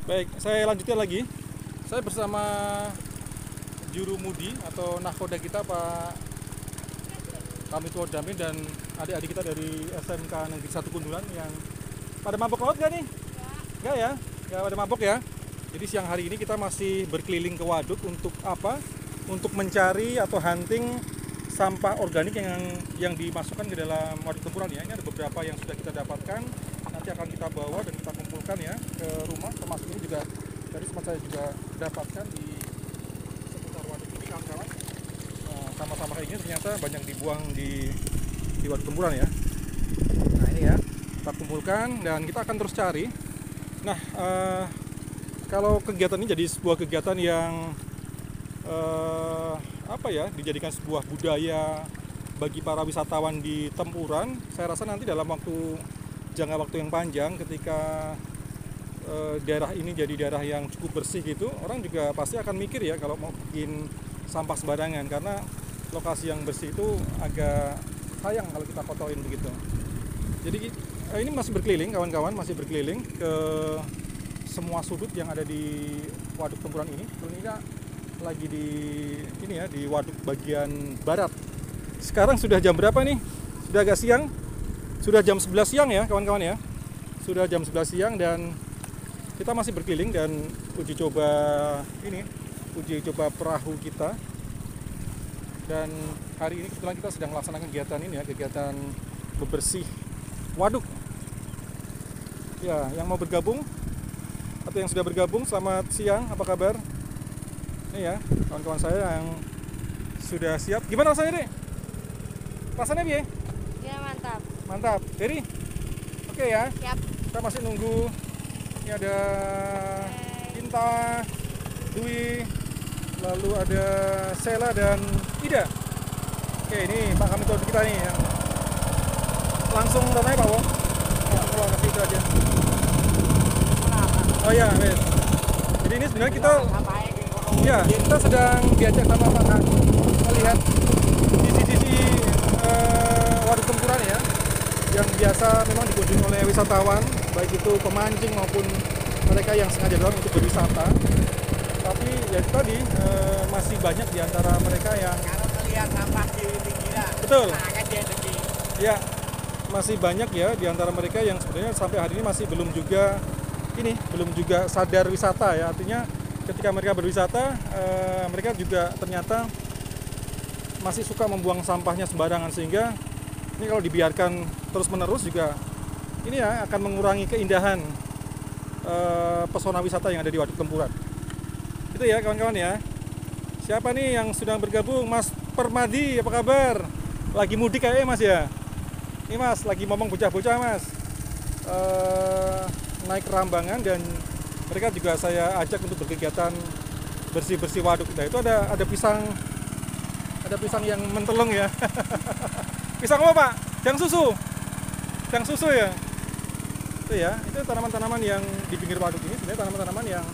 Baik, saya lanjutkan lagi. Saya bersama juru mudi atau nahkoda kita Pak Kamitwo Damin dan adik-adik kita dari SMK Negeri 1 Kundulan yang pada mabok laut nggak nih? Nggak ya? Nggak pada mabok ya? Jadi siang hari ini kita masih berkeliling ke waduk untuk apa? Untuk mencari atau hunting sampah organik yang dimasukkan ke dalam waduk tempuran ya. Ini ada beberapa yang sudah kita dapatkan. Nanti akan kita bawa dan kita kumpulkan ya ke rumah. Termasuk ini juga tadi sempat saya juga dapatkan di seputar waduk ini kawan-kawan. Sama-sama kayak gini ternyata banyak dibuang di waduk tempuran ya. Nah ini ya kita kumpulkan dan kita akan terus cari. Nah kalau kegiatan ini jadi sebuah kegiatan yang dijadikan sebuah budaya bagi para wisatawan di Tempuran, saya rasa nanti dalam jangka waktu yang panjang ketika daerah ini jadi daerah yang cukup bersih gitu, orang juga pasti akan mikir ya kalau mau bikin sampah sembarangan karena lokasi yang bersih itu agak sayang kalau kita kotorin begitu. Jadi ini masih berkeliling kawan-kawan, masih berkeliling ke semua sudut yang ada di waduk Tempuran ini. Ini lagi di waduk bagian barat. Sekarang sudah jam berapa nih? Sudah agak siang. Sudah jam 11 siang ya kawan-kawan ya. Sudah jam 11 siang dan kita masih berkeliling dan uji coba perahu kita. Dan hari ini kebetulan kita sedang melaksanakan kegiatan ini ya, kegiatan bebersih waduk. Ya, yang mau bergabung atau yang sudah bergabung, selamat siang, apa kabar? Ini ya, kawan-kawan saya yang sudah siap. Gimana rasanya, Dek? Rasanya piye? Ya, mantap. Mantap. Eri? Oke ya. Siap. Kita masih nunggu. Ini ada Inta, Dwi, lalu ada Sela dan Ida. Oke, ini Pak Kamitwo kita nih yang langsung namanya Pak Wong. Oh, kasih itu aja. Oh ya, wes. Jadi ini sebenarnya kita sedang diajak sama Pak Kak melihat sisi-sisi waduk Tempuran ya, yang biasa memang dikunjungi oleh wisatawan, baik itu pemancing maupun mereka yang sengaja doang untuk berwisata. Tapi ya itu tadi masih banyak di antara mereka yang kalau melihat sampah di pinggiran, betul. akan dia degi. Ya, masih banyak ya di antara mereka yang sebenarnya sampai hari ini masih belum juga sadar wisata ya. Artinya ketika mereka berwisata, mereka juga ternyata masih suka membuang sampahnya sembarangan, sehingga ini kalau dibiarkan terus-menerus juga ini ya akan mengurangi keindahan pesona wisata yang ada di Waduk Tempuran. Itu ya kawan-kawan ya. Siapa nih yang sudah bergabung? Mas Permadi, apa kabar? Lagi mudik kayaknya Mas ya? Ini Mas, lagi ngomong bocah-bocah Mas. Naik Rambangan dan mereka juga saya ajak untuk berkegiatan bersih-bersih waduk. Nah itu ada pisang yang mentelung ya. Pisang apa Pak? Yang susu ya. Itu ya, itu tanaman-tanaman yang di pinggir waduk ini sebenarnya tanaman-tanaman yang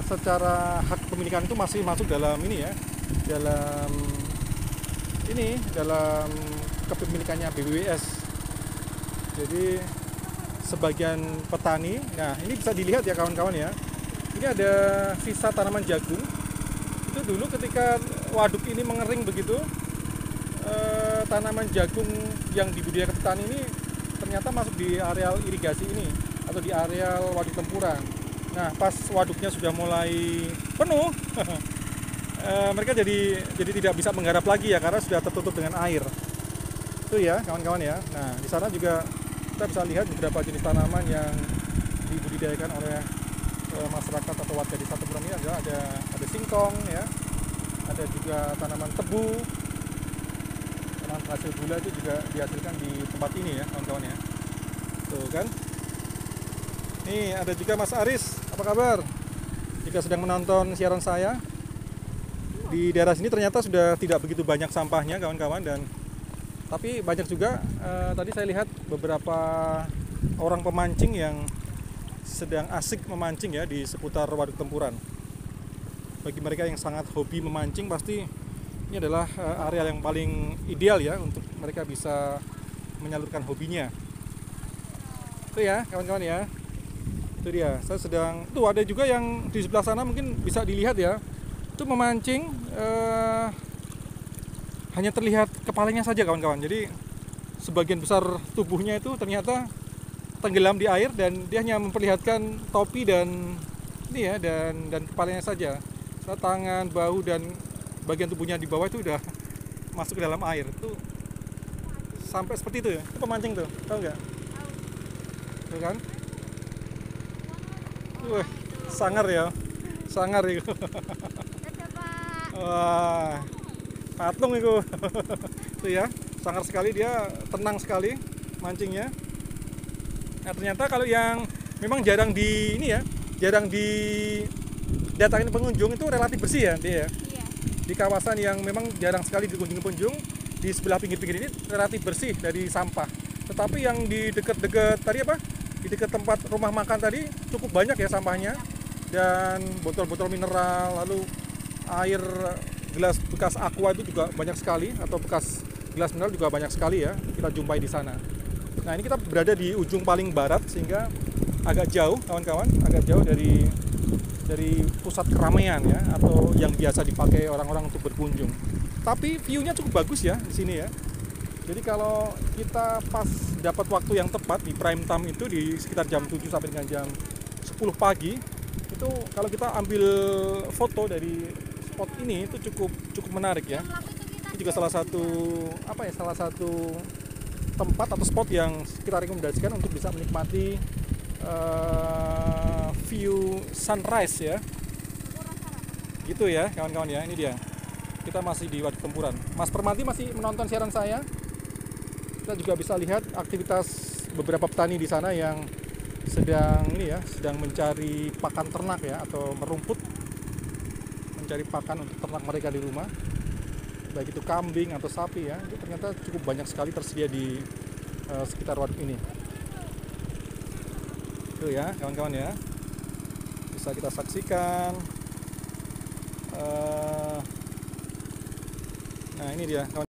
secara hak pemilikan itu masih masuk dalam ini ya, dalam kepemilikannya BWS. Jadi sebagian petani, nah ini bisa dilihat ya kawan-kawan ya, ini ada sisa tanaman jagung. Itu dulu ketika waduk ini mengering begitu, tanaman jagung yang dibudidayakan petani ini ternyata masuk di areal irigasi ini atau di areal waduk Tempuran. Nah pas waduknya sudah mulai penuh, mereka jadi tidak bisa menggarap lagi ya karena sudah tertutup dengan air. Itu ya kawan-kawan ya. Nah di sana juga kita bisa lihat beberapa jenis tanaman yang dibudidayakan oleh masyarakat atau warga di Tempuran ini. Ada singkong ya, ada juga tanaman tebu, tanaman hasil gula itu juga dihasilkan di tempat ini ya kawan-kawan ya. Tuh kan. Nih ada juga Mas Aris, apa kabar? Jika sedang menonton siaran saya, di daerah sini ternyata sudah tidak begitu banyak sampahnya kawan-kawan, tapi banyak juga tadi saya lihat beberapa orang pemancing yang sedang asik memancing ya di seputar Waduk Tempuran. Bagi mereka yang sangat hobi memancing, pasti ini adalah area yang paling ideal ya untuk mereka bisa menyalurkan hobinya. Itu ya kawan-kawan ya. Itu Itu dia, saya sedang, tuh ada juga yang di sebelah sana mungkin bisa dilihat ya, itu memancing, hanya terlihat kepalanya saja kawan-kawan. Jadi sebagian besar tubuhnya itu ternyata tenggelam di air dan dia hanya memperlihatkan topi dan ini ya, dan kepalanya saja. Tangan, bahu dan bagian tubuhnya di bawah itu udah masuk ke dalam air. Itu sampai seperti itu ya. Itu pemancing tuh, tahu nggak? Tuh kan? Wah, sangar ya, sangar itu. Wah, patung itu. Tuh ya, sangar sekali, dia tenang sekali mancingnya. Nah, ternyata kalau yang memang jarang di ini ya, jarang didatangin pengunjung itu relatif bersih ya dia ya. Iya. Di kawasan yang memang jarang sekali dikunjungi pengunjung, di sebelah pinggir-pinggir ini relatif bersih dari sampah. Tetapi yang di dekat-dekat tadi apa? Di dekat tempat rumah makan tadi cukup banyak ya sampahnya, dan botol-botol mineral, lalu air gelas bekas aqua itu juga banyak sekali, atau bekas gelas mineral juga banyak sekali ya kita jumpai di sana. Nah, ini kita berada di ujung paling barat sehingga agak jauh kawan-kawan, agak jauh dari pusat keramaian ya, atau yang biasa dipakai orang-orang untuk berkunjung. Tapi view-nya cukup bagus ya di sini ya. Jadi kalau kita pas dapat waktu yang tepat di prime time itu di sekitar jam 7 sampai dengan jam 10 pagi, itu kalau kita ambil foto dari spot ini itu cukup menarik ya. Ini juga salah satu tempat atau spot yang kita rekomendasikan untuk bisa menikmati view sunrise ya. Gitu ya kawan-kawan ya, ini dia. Kita masih di Waduk Tempuran. Mas Permati masih menonton siaran saya. Kita juga bisa lihat aktivitas beberapa petani di sana yang sedang mencari pakan ternak ya, atau merumput, mencari pakan untuk ternak mereka di rumah, baik itu kambing atau sapi ya. Itu ternyata cukup banyak sekali tersedia di sekitar waduk ini. Itu ya kawan-kawan ya, bisa kita saksikan. Nah, ini dia kawan.